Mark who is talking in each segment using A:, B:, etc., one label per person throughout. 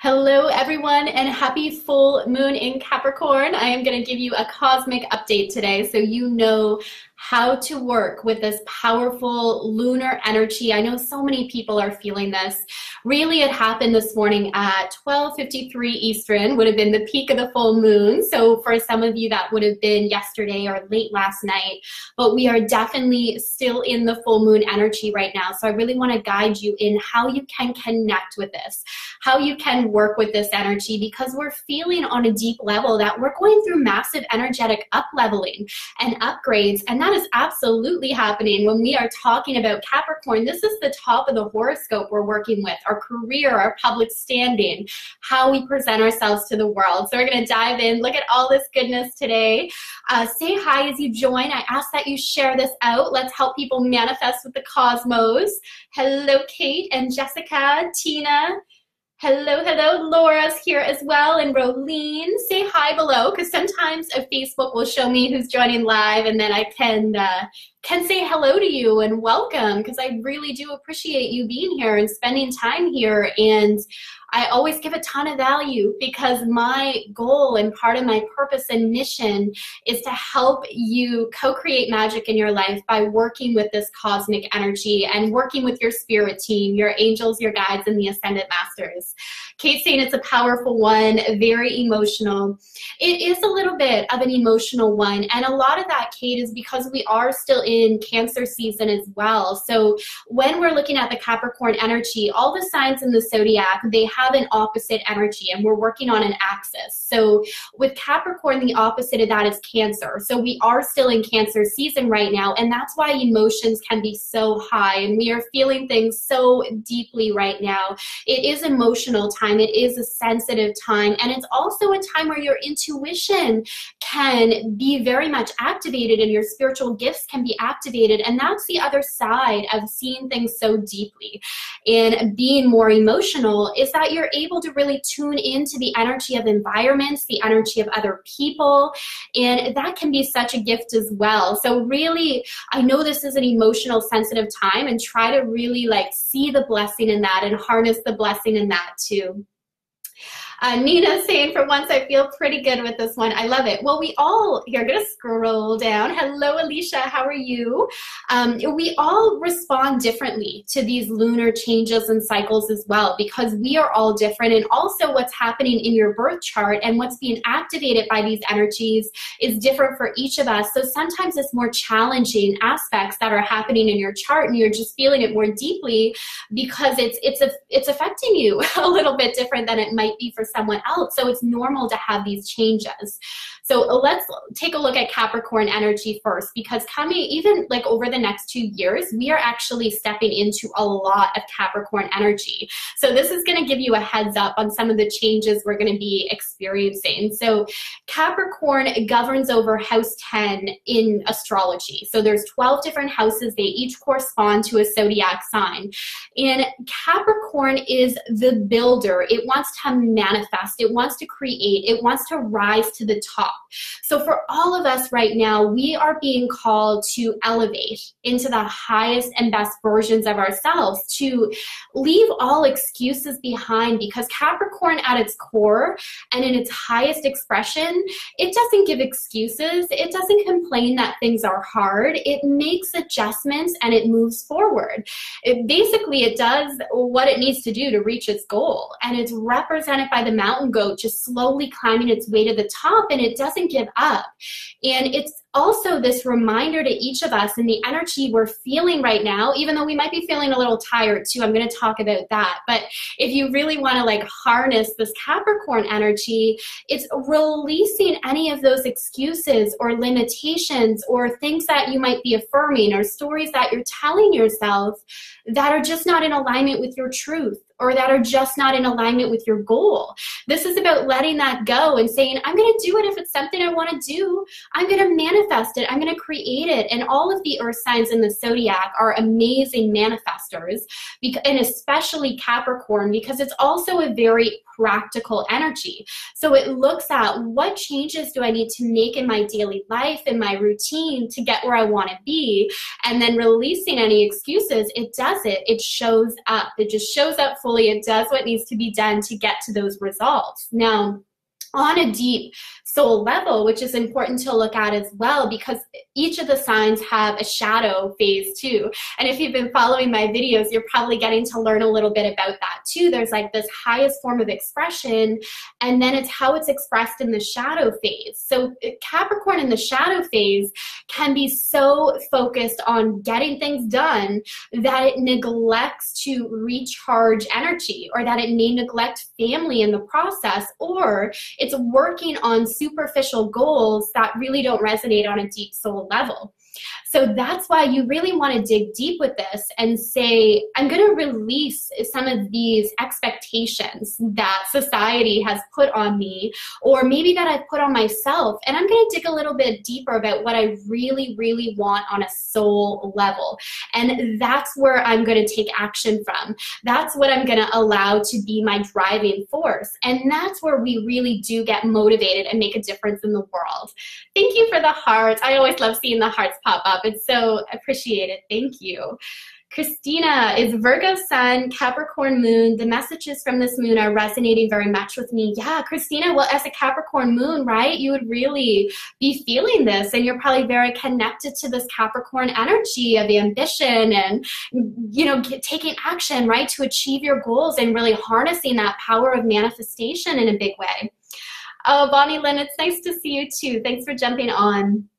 A: Hello, everyone, and happy full moon in Capricorn. I am going to give you a cosmic update today so you know how to work with this powerful lunar energy. I know so many people are feeling this. Really, it happened this morning at 12:53 Eastern, would have been the peak of the full moon. So for some of you, that would have been yesterday or late last night. But we are definitely still in the full moon energy right now. So I really want to guide you in how you can connect with this, how you can work with this energy, because we're feeling on a deep level that we're going through massive energetic up-leveling and upgrades, and that is absolutely happening when we are talking about Capricorn. This is the top of the horoscope we're working with, our career, our public standing, how we present ourselves to the world. So we're going to dive in, look at all this goodness today. Say hi as you join. I ask that you share this out. Let's help people manifest with the cosmos. Hello, Kate and Jessica, Tina. Hello, hello. Laura's here as well, and Rolene. Say hi below, because sometimes Facebook will show me who's joining live, and then I can say hello to you and welcome, because I really do appreciate you being here and spending time here. And I always give a ton of value, because my goal and part of my purpose and mission is to help you co-create magic in your life by working with this cosmic energy and working with your spirit team, your angels, your guides, and the ascended masters. Kate's saying it's a powerful one, very emotional. It is a little bit of an emotional one, and a lot of that, Kate, is because we are still in Cancer season as well. So when we're looking at the Capricorn energy, all the signs in the zodiac, they have an opposite energy, and we're working on an axis. So with Capricorn, the opposite of that is Cancer. So we are still in Cancer season right now, and that's why emotions can be so high, and we are feeling things so deeply right now. It is emotional time. It is a sensitive time, and it's also a time where your intuition can be very much activated and your spiritual gifts can be activated, and that's the other side of seeing things so deeply and being more emotional, is that you're able to really tune into the energy of environments, the energy of other people, and that can be such a gift as well. So really, I know this is an emotional, sensitive time, and try to really see the blessing in that and harness the blessing in that too. Nina's saying, for once, I feel pretty good with this one. I love it. Well, we all, here, I'm going to scroll down. Hello, Alicia. How are you? We all respond differently to these lunar changes and cycles as well, because we are all different. And also what's happening in your birth chart and what's being activated by these energies is different for each of us. So sometimes it's more challenging aspects that are happening in your chart, and you're just feeling it more deeply because it's affecting you a little bit different than it might be for someone else. So it's normal to have these changes. So let's take a look at Capricorn energy first, because coming even over the next 2 years, we are actually stepping into a lot of Capricorn energy. So this is going to give you a heads up on some of the changes we're going to be experiencing. So Capricorn governs over house 10 in astrology. So there's 12 different houses. They each correspond to a zodiac sign. And Capricorn is the builder. It wants to manifest. It wants to create. It wants to rise to the top. So for all of us right now, we are being called to elevate into the highest and best versions of ourselves, to leave all excuses behind, because Capricorn at its core and in its highest expression, it doesn't give excuses. It doesn't complain that things are hard. It makes adjustments and it moves forward. It does what it needs to do to reach its goal, and it's represented by the mountain goat just slowly climbing its way to the top, and it doesn't give up. And it's also this reminder to each of us in the energy we're feeling right now, even though we might be feeling a little tired too. I'm going to talk about that. But if you really want to harness this Capricorn energy, it's releasing any of those excuses or limitations or things that you might be affirming or stories that you're telling yourself that are just not in alignment with your truth, or that are just not in alignment with your goal. This is about letting that go and saying, I'm going to do it if it's something I want to do. I'm going to manifest manifest it, I'm going to create it. And all of the earth signs in the zodiac are amazing manifestors, and especially Capricorn, because it's also a very practical energy. So it looks at what changes do I need to make in my daily life, in my routine to get where I want to be, and then releasing any excuses. It does it. It shows up. It just shows up fully. It does what needs to be done to get to those results. Now, on a deep soul level, which is important to look at as well, because each of the signs have a shadow phase too. And if you've been following my videos, you're probably getting to learn a little bit about that too. There's like this highest form of expression, and then it's how it's expressed in the shadow phase. So Capricorn in the shadow phase can be so focused on getting things done that it neglects to recharge energy, or that it may neglect family in the process, or it's working on superficial goals that really don't resonate on a deep soul level. So that's why you really want to dig deep with this and say, I'm going to release some of these expectations that society has put on me, or maybe that I've put on myself. And I'm going to dig a little bit deeper about what I really, really want on a soul level. And that's where I'm going to take action from. That's what I'm going to allow to be my driving force. And that's where we really do get motivated and make a difference in the world. Thank you for the hearts. I always love seeing the hearts pop up. It's so appreciated. Thank you. Christina is Virgo Sun, Capricorn Moon. The messages from this moon are resonating very much with me. Yeah, Christina, well, as a Capricorn moon, right, you would really be feeling this, and you're probably very connected to this Capricorn energy of ambition and, you know, taking action, right, to achieve your goals and really harnessing that power of manifestation in a big way. Oh, Bonnie Lynn, it's nice to see you too. Thanks for jumping on.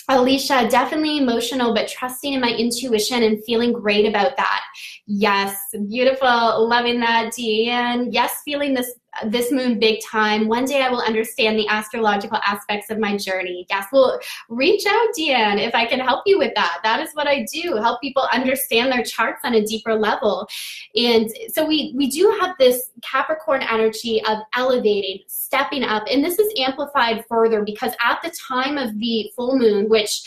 A: Alicia, definitely emotional, but trusting in my intuition and feeling great about that. Yes, beautiful, loving that, Deanne. Yes, feeling this moon big time. One day I will understand the astrological aspects of my journey. Yes, well, reach out, Deanne, if I can help you with that. That is what I do, help people understand their charts on a deeper level. And so we do have this Capricorn energy of elevating, stepping up, and this is amplified further because at the time of the full moon, which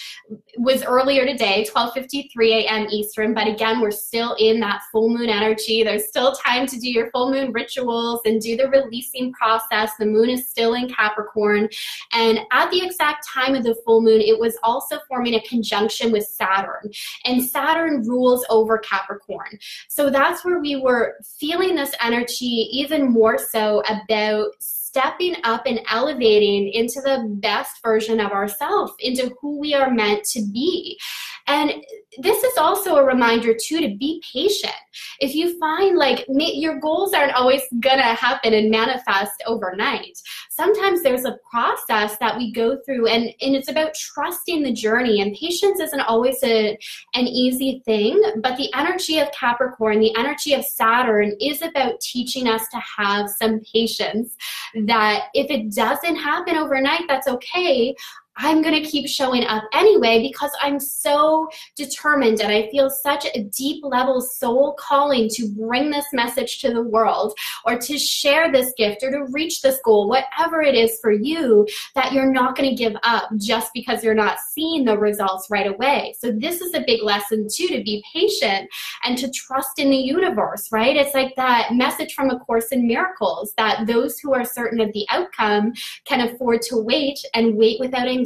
A: was earlier today, 12:53 a.m. Eastern, but again, we're still in that full moon energy. There's still time to do your full moon rituals and do the releasing process. The moon is still in Capricorn, and at the exact time of the full moon, it was also forming a conjunction with Saturn, and Saturn rules over Capricorn. So that's where we were feeling this energy even more so about stepping up and elevating into the best version of ourselves, into who we are meant to be. And this is also a reminder too to be patient. If you find like your goals aren't always gonna happen and manifest overnight, sometimes there's a process that we go through, and it's about trusting the journey. And patience isn't always an easy thing, but the energy of Capricorn, the energy of Saturn, is about teaching us to have some patience, that if it doesn't happen overnight, that's okay. I'm going to keep showing up anyway because I'm so determined and I feel such a deep level soul calling to bring this message to the world, or to share this gift, or to reach this goal, whatever it is for you, that you're not going to give up just because you're not seeing the results right away. So this is a big lesson too, to be patient and to trust in the universe, right? It's like that message from A Course in Miracles, that those who are certain of the outcome can afford to wait, and wait without anxiety.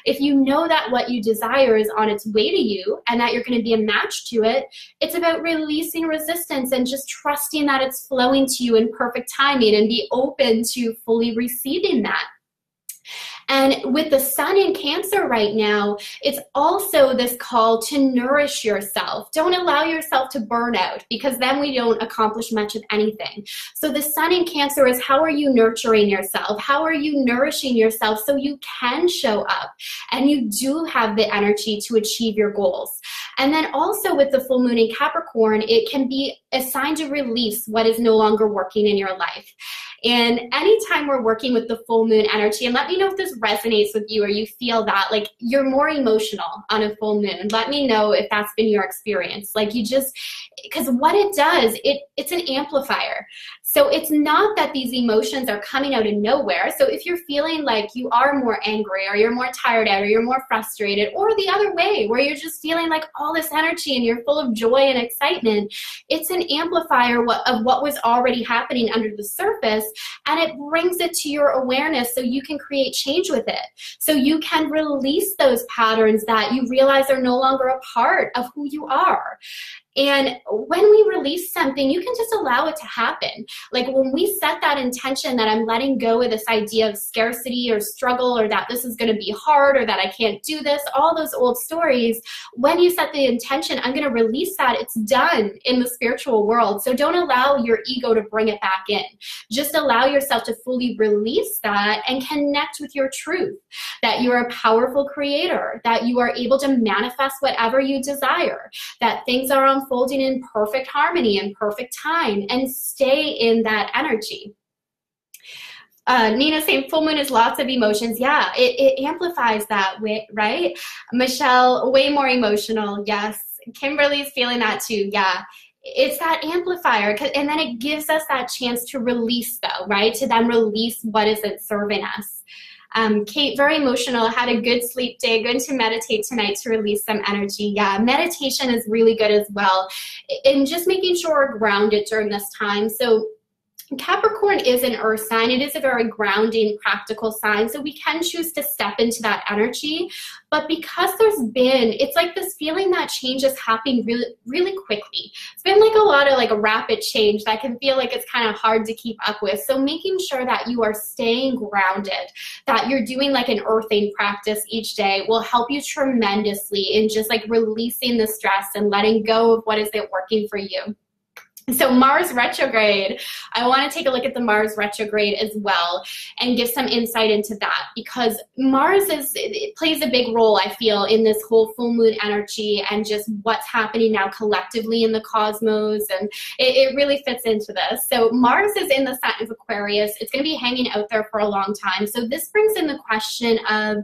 A: If you know that what you desire is on its way to you and that you're going to be a match to it, it's about releasing resistance and just trusting that it's flowing to you in perfect timing, and be open to fully receiving that. And with the sun in Cancer right now, it's also this call to nourish yourself. Don't allow yourself to burn out, because then we don't accomplish much of anything. So the sun in Cancer is, how are you nurturing yourself? How are you nourishing yourself so you can show up and you do have the energy to achieve your goals? And then also with the full moon in Capricorn, it can be a sign to release what is no longer working in your life. And anytime we're working with the full moon energy, and let me know if this resonates with you or you feel that, like, you're more emotional on a full moon. Let me know if that's been your experience. Like, you just, because what it does, it's an amplifier. So it's not that these emotions are coming out of nowhere. So if you're feeling like you are more angry, or you're more tired out, or you're more frustrated, or the other way where you're just feeling like all this energy and you're full of joy and excitement, it's an amplifier of what was already happening under the surface, and it brings it to your awareness so you can create change with it. So you can release those patterns that you realize are no longer a part of who you are. And when we release something, you can just allow it to happen. Like when we set that intention that I'm letting go of this idea of scarcity or struggle, or that this is going to be hard, or that I can't do this, all those old stories, when you set the intention, I'm going to release that, it's done in the spiritual world. So don't allow your ego to bring it back in. Just allow yourself to fully release that and connect with your truth, that you are a powerful creator, that you are able to manifest whatever you desire, that things are unfolding in perfect harmony and perfect time, and stay in that energy. Nina saying full moon is lots of emotions. Yeah, it amplifies that, right? Michelle, way more emotional. Yes. Kimberly's feeling that too. Yeah. It's that amplifier, and then it gives us that chance to release, though, right? To then release what isn't serving us. Kate, very emotional, had a good sleep day, going to meditate tonight to release some energy. Yeah, meditation is really good as well. And just making sure we're grounded during this time. So Capricorn is an earth sign. It is a very grounding, practical sign. So we can choose to step into that energy. But because it's like this feeling that change is happening really, really quickly. It's been like a lot of like a rapid change that can feel like it's kind of hard to keep up with. So making sure that you are staying grounded, that you're doing like an earthing practice each day, will help you tremendously in just like releasing the stress and letting go of what isn't working for you. So Mars retrograde, I want to take a look at the Mars retrograde as well and give some insight into that, because Mars it plays a big role, I feel, in this whole full moon energy and just what's happening now collectively in the cosmos, and it really fits into this. So Mars is in the sign of Aquarius. It's going to be hanging out there for a long time. So this brings in the question of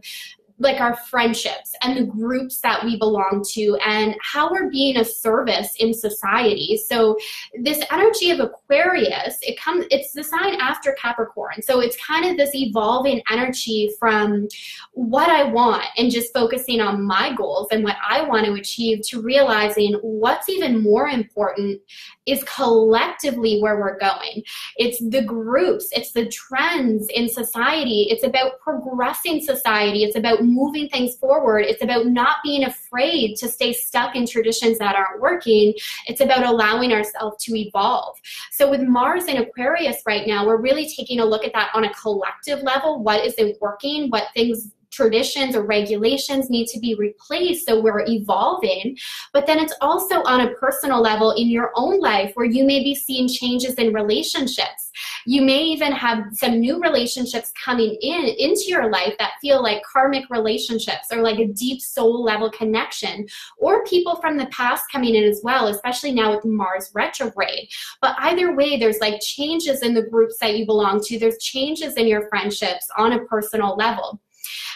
A: like our friendships and the groups that we belong to and how we're being of service in society. So this energy of Aquarius, it's the sign after Capricorn. So it's kind of this evolving energy from what I want and just focusing on my goals and what I want to achieve, to realizing what's even more important is collectively where we're going. It's the groups, it's the trends in society. It's about progressing society. It's about moving things forward. It's about not being afraid to stay stuck in traditions that aren't working. It's about allowing ourselves to evolve. So with Mars in Aquarius right now, we're really taking a look at that on a collective level. What isn't working? What things, traditions or regulations, need to be replaced so we're evolving. But then it's also on a personal level in your own life, where you may be seeing changes in relationships. You may even have some new relationships coming into your life that feel like karmic relationships or like a deep soul level connection, or people from the past coming in as well, especially now with Mars retrograde. But either way, there's like changes in the groups that you belong to. There's changes in your friendships on a personal level.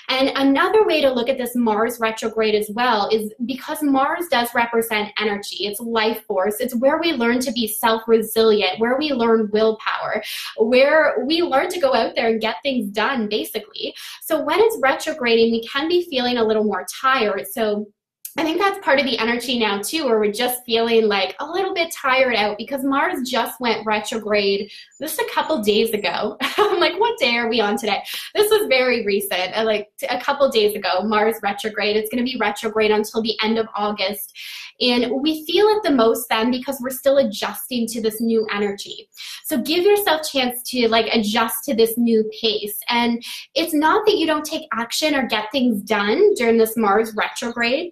A: And another way to look at this Mars retrograde as well is because Mars does represent energy, it's life force, it's where we learn to be self-resilient, where we learn willpower, where we learn to go out there and get things done, basically. So when it's retrograding, we can be feeling a little more tired. So I think that's part of the energy now too, where we're just feeling like a little bit tired out because Mars just went retrograde just a couple days ago. I'm like, what day are we on today? This was very recent, like a couple days ago, Mars retrograde. It's going to be retrograde until the end of August. And we feel it the most then because we're still adjusting to this new energy. So give yourself a chance to like adjust to this new pace. And it's not that you don't take action or get things done during this Mars retrograde.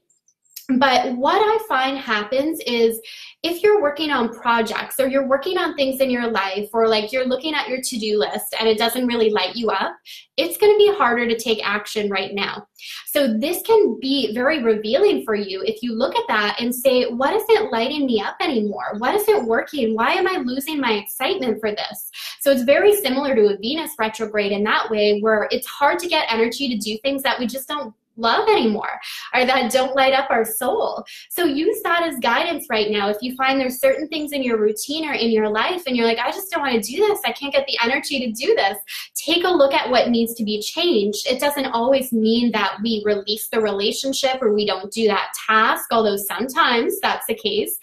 A: But what I find happens is if you're working on projects or you're working on things in your life, or like you're looking at your to-do list and it doesn't really light you up, it's going to be harder to take action right now. So this can be very revealing for you if you look at that and say, what isn't lighting me up anymore? What isn't working? Why am I losing my excitement for this? So it's very similar to a Venus retrograde in that way, where it's hard to get energy to do things that we just don't love anymore, or that don't light up our soul. So use that as guidance right now. If you find there's certain things in your routine or in your life and you're like, I just don't want to do this, I can't get the energy to do this, take a look at what needs to be changed. It doesn't always mean that we release the relationship or we don't do that task, although sometimes that's the case.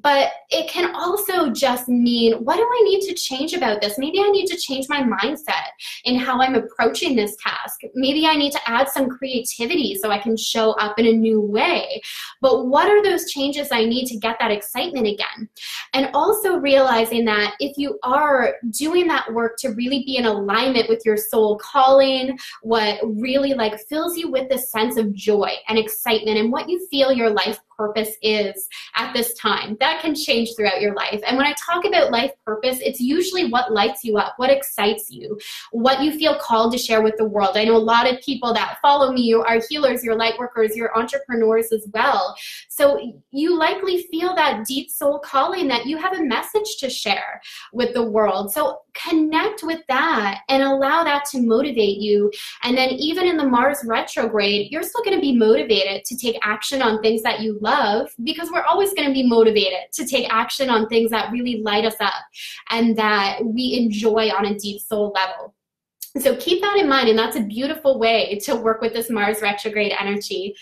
A: But it can also just mean, what do I need to change about this? Maybe I need to change my mindset in how I'm approaching this task. Maybe I need to add some creativity so I can show up in a new way. But what are those changes I need to get that excitement again? And also realizing that if you are doing that work to really be in alignment with your soul calling, what really like fills you with this sense of joy and excitement and what you feel your life purpose is at this time. That can change throughout your life. And when I talk about life purpose, it's usually what lights you up, what excites you, what you feel called to share with the world. I know a lot of people that follow me are healers, you're light workers, you're entrepreneurs as well. So you likely feel that deep soul calling that you have a message to share with the world. So connect with that and allow that to motivate you. And then even in the Mars retrograde, you're still going to be motivated to take action on things that you love, because we're always going to be motivated to take action on things that really light us up and that we enjoy on a deep soul level. So keep that in mind, and that's a beautiful way to work with this Mars retrograde energy.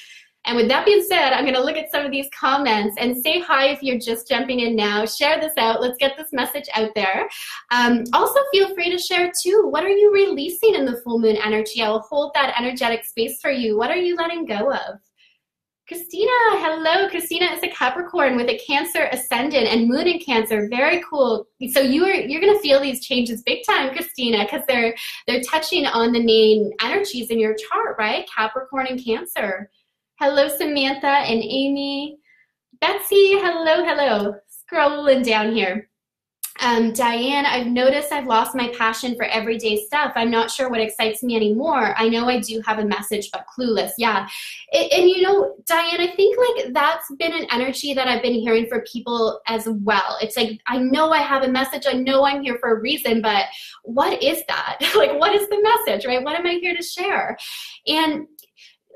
A: And with that being said, I'm going to look at some of these comments and say hi if you're just jumping in now. Share this out. Let's get this message out there. Also, feel free to share too. What are you releasing in the full moon energy? I will hold that energetic space for you. What are you letting go of? Christina, hello. Christina is a Capricorn with a Cancer ascendant and moon in Cancer. Very cool. So you're going to feel these changes big time, Christina, because they're touching on the main energies in your chart, right? Capricorn and Cancer. Hello, Samantha and Amy. Betsy, hello, hello. Scrolling down here. Diane, I've noticed I've lost my passion for everyday stuff. I'm not sure what excites me anymore. I know I do have a message, but clueless. Yeah. And you know, Diane, I think like that's been an energy that I've been hearing for people as well. It's like, I know I have a message. I know I'm here for a reason, but what is that? Like, what is the message, right? What am I here to share? And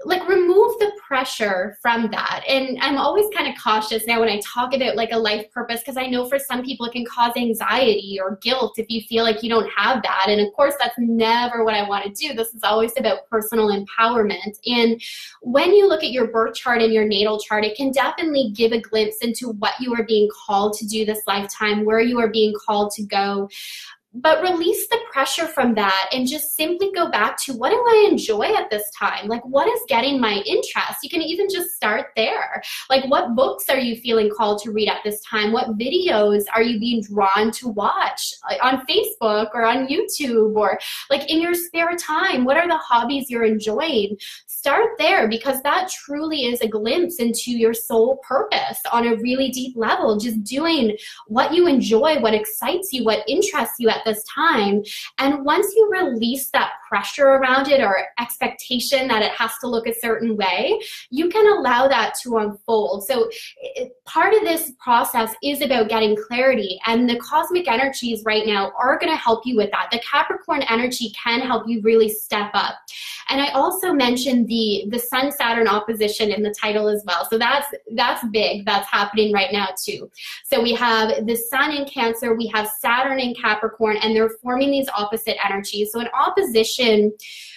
A: like remove the pressure from that. And I'm always kind of cautious now when I talk about like a life purpose, because I know for some people it can cause anxiety or guilt if you feel like you don't have that. And of course, that's never what I want to do. This is always about personal empowerment. And when you look at your birth chart and your natal chart, it can definitely give a glimpse into what you are being called to do this lifetime, where you are being called to go. But release the pressure from that and just simply go back to, what do I enjoy at this time? Like, what is getting my interest? You can even just start there. Like, what books are you feeling called to read at this time? What videos are you being drawn to watch on Facebook or on YouTube, or like in your spare time? What are the hobbies you're enjoying? Start there, because that truly is a glimpse into your soul purpose on a really deep level. Just doing what you enjoy, what excites you, what interests you at this time. And once you release that pressure around it or expectation that it has to look a certain way, you can allow that to unfold. So part of this process is about getting clarity, and the cosmic energies right now are going to help you with that. The Capricorn energy can help you really step up. And I also mentioned the Sun-Saturn opposition in the title as well. So that's big. That's happening right now too. So we have the Sun in Cancer, we have Saturn in Capricorn, and they're forming these opposite energies. So an opposition,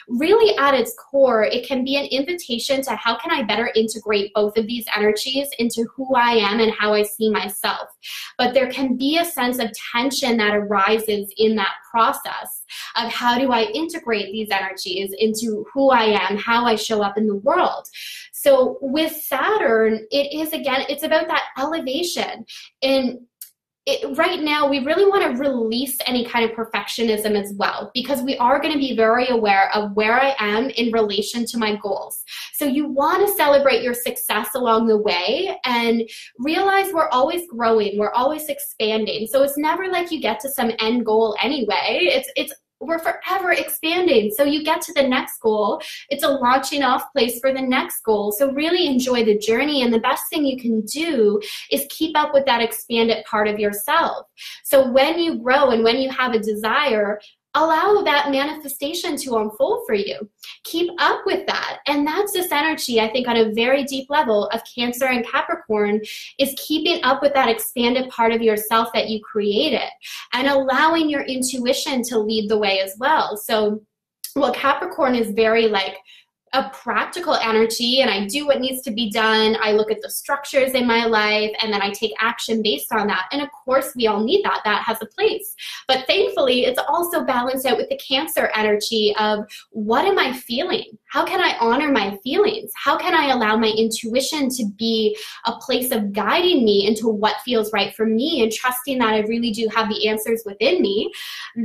A: really at its core, it can be an invitation to how can I better integrate both of these energies into who I am and how I see myself. But there can be a sense of tension that arises in that process of how do I integrate these energies into who I am, how I show up in the world. So with Saturn, it is, again, it's about that elevation. And right now, we really want to release any kind of perfectionism as well, because we are going to be very aware of where I am in relation to my goals. So you want to celebrate your success along the way and realize we're always growing, we're always expanding. So it's never like you get to some end goal anyway. We're forever expanding. So you get to the next goal, it's a launching off place for the next goal. So really enjoy the journey. And the best thing you can do is keep up with that expanded part of yourself. So when you grow and when you have a desire, allow that manifestation to unfold for you. Keep up with that. And that's this energy, I think, on a very deep level of Cancer and Capricorn, is keeping up with that expanded part of yourself that you created and allowing your intuition to lead the way as well. So, well, Capricorn is very like a practical energy, and I do what needs to be done. I look at the structures in my life, and then I take action based on that. And of course, we all need that. That has a place. But thankfully, it's also balanced out with the Cancer energy of, what am I feeling? How can I honor my feelings? How can I allow my intuition to be a place of guiding me into what feels right for me, and trusting that I really do have the answers within me,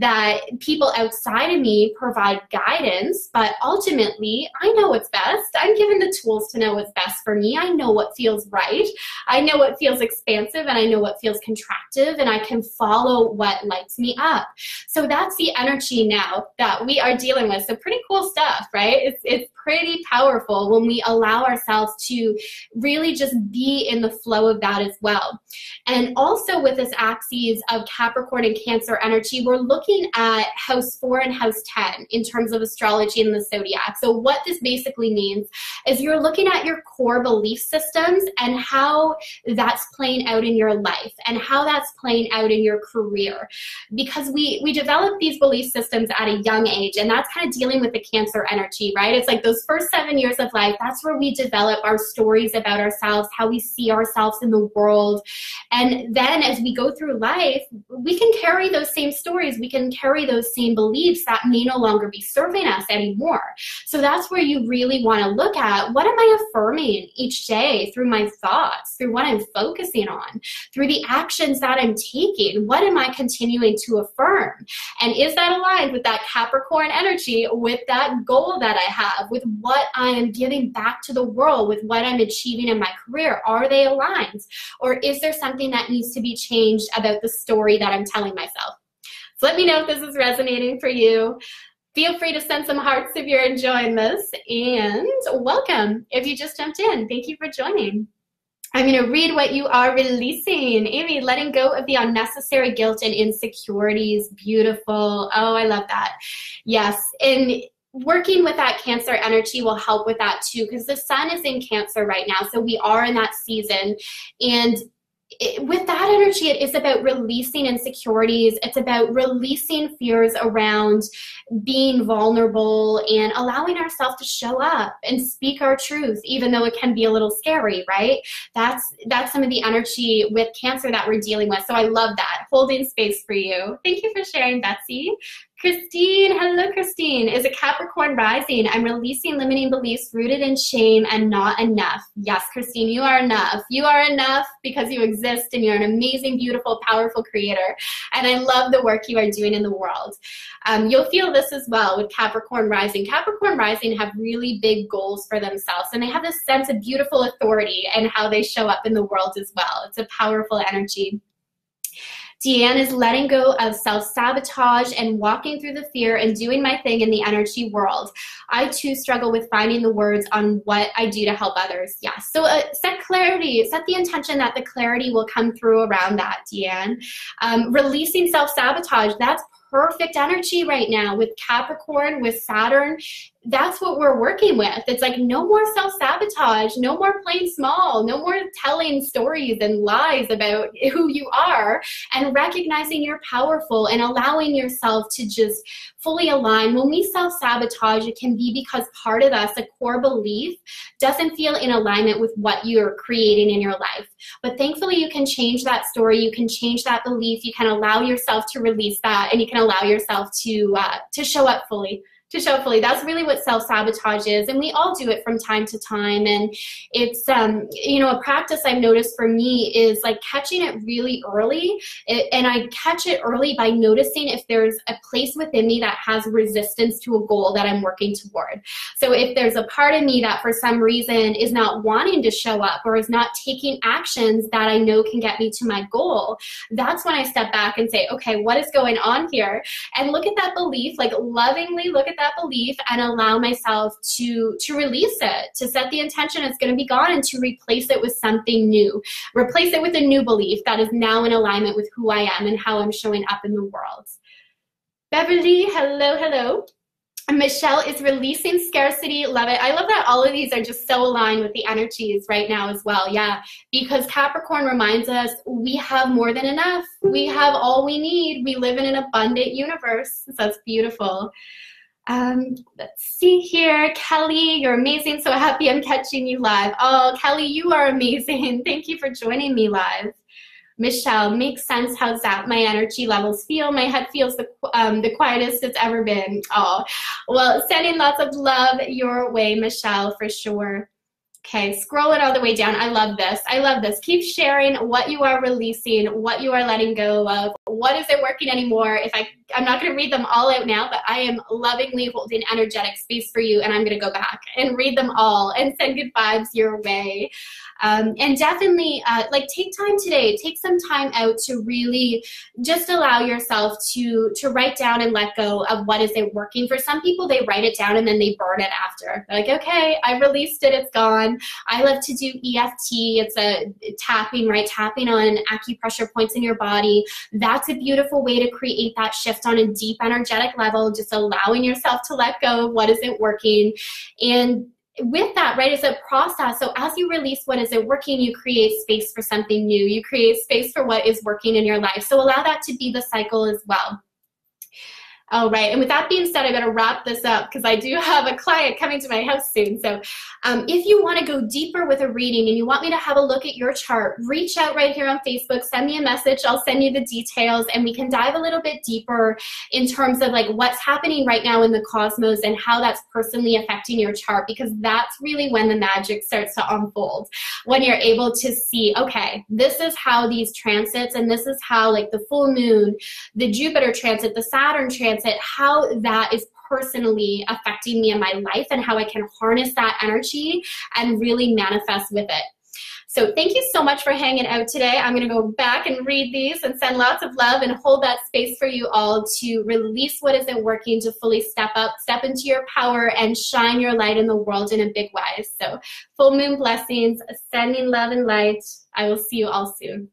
A: that people outside of me provide guidance, but ultimately, I know what's best. I'm given the tools to know what's best for me. I know what feels right. I know what feels expansive, and I know what feels contractive, and I can follow what lights me up. So that's the energy now that we are dealing with. So pretty cool stuff, right? It's pretty powerful when we allow ourselves to really just be in the flow of that as well. And also with this axis of Capricorn and Cancer energy, we're looking at house 4 and house 10 in terms of astrology and the zodiac. So what this basically means is you're looking at your core belief systems and how that's playing out in your life and how that's playing out in your career. Because we develop these belief systems at a young age, and that's kind of dealing with the Cancer energy, right? It's like those first 7 years of life, that's where we develop our stories about ourselves, how we see ourselves in the world. And then as we go through life, we can carry those same stories, we can carry those same beliefs that may no longer be serving us anymore. So that's where you really want to look at, what am I affirming each day through my thoughts, through what I'm focusing on, through the actions that I'm taking? What am I continuing to affirm? And is that aligned with that Capricorn energy, with that goal that I have, with what I am giving back to the world, with what I'm achieving in my career? Are they aligned? Or is there something that needs to be changed about the story that I'm telling myself? So let me know if this is resonating for you. Feel free to send some hearts if you're enjoying this, and welcome if you just jumped in. Thank you for joining. I'm going to read what you are releasing. Amy, letting go of the unnecessary guilt and insecurities. Beautiful. Oh, I love that. Yes. And working with that Cancer energy will help with that too, because the sun is in Cancer right now. So we are in that season. And with that energy, it is about releasing insecurities. It's about releasing fears around being vulnerable and allowing ourselves to show up and speak our truth, even though it can be a little scary, right? That's some of the energy with Cancer that we're dealing with. So I love that. Holding space for you. Thank you for sharing, Betsy. Christine, hello Christine, is a Capricorn rising. I'm releasing limiting beliefs rooted in shame and not enough. Yes, Christine, you are enough. You are enough because you exist and you're an amazing, beautiful, powerful creator. And I love the work you are doing in the world. You'll feel this as well with Capricorn rising. Capricorn rising have really big goals for themselves, and they have this sense of beautiful authority and how they show up in the world as well. It's a powerful energy. Deanne is letting go of self-sabotage and walking through the fear and doing my thing in the energy world. I too struggle with finding the words on what I do to help others. Yes. So set clarity, set the intention that the clarity will come through around that, Deanne. Releasing self-sabotage, that's perfect energy right now with Capricorn, with Saturn. That's what we're working with. It's like no more self-sabotage, no more playing small, no more telling stories and lies about who you are, and recognizing you're powerful and allowing yourself to just fully align. When we self-sabotage, it can be because part of us, a core belief, doesn't feel in alignment with what you're creating in your life. But thankfully, you can change that story. You can change that belief. You can allow yourself to release that, and you can allow yourself to show up fully. That's really what self-sabotage is, and we all do it from time to time. And it's a practice I've noticed for me is like catching it really early, and I catch it early by noticing if there's a place within me that has resistance to a goal that I'm working toward. So if there's a part of me that for some reason is not wanting to show up or is not taking actions that I know can get me to my goal, that's when I step back and say, okay, what is going on here? And look at that belief, like lovingly look at that belief and allow myself to release it, to set the intention it's going to be gone, and to replace it with something new. Replace it with a new belief that is now in alignment with who I am and how I'm showing up in the world. Beverly, hello, hello. Michelle is releasing scarcity. Love it. I love that all of these are just so aligned with the energies right now as well. Yeah, because Capricorn reminds us we have more than enough. We have all we need. We live in an abundant universe. So that's beautiful. Let's see here. Kelly, you're amazing. So happy I'm catching you live. Oh, Kelly, you are amazing. Thank you for joining me live. Michelle, makes sense how zapped my energy levels feel. My head feels the quietest it's ever been. Oh, well, sending lots of love your way, Michelle, for sure. Okay, scroll it all the way down. I love this. I love this. Keep sharing what you are releasing, what you are letting go of, what isn't working anymore. I'm not going to read them all out now, but I am lovingly holding energetic space for you, and I'm going to go back and read them all and send good vibes your way. And definitely, take time today. Take some time out to really just allow yourself to write down and let go of what isn't working. For some people, they write it down and then they burn it after. They're like, okay, I released it, it's gone. I love to do EFT. It's a tapping, right? Tapping on acupressure points in your body. That's a beautiful way to create that shift on a deep energetic level, just allowing yourself to let go of what isn't working. And with that, right, it's a process. So as you release what isn't working, you create space for something new. You create space for what is working in your life. So allow that to be the cycle as well. All right, and with that being said, I better wrap this up because I do have a client coming to my house soon. So if you want to go deeper with a reading and you want me to have a look at your chart, reach out right here on Facebook, send me a message, I'll send you the details, and we can dive a little bit deeper in terms of like what's happening right now in the cosmos and how that's personally affecting your chart, because that's really when the magic starts to unfold, when you're able to see, okay, this is how these transits, and this is how like the full moon, the Jupiter transit, the Saturn transit, how that is personally affecting me in my life and how I can harness that energy and really manifest with it. So thank you so much for hanging out today. I'm going to go back and read these and send lots of love and hold that space for you all to release what isn't working, to fully step up, step into your power, and shine your light in the world in a big way. So full moon blessings, sending love and light. I will see you all soon.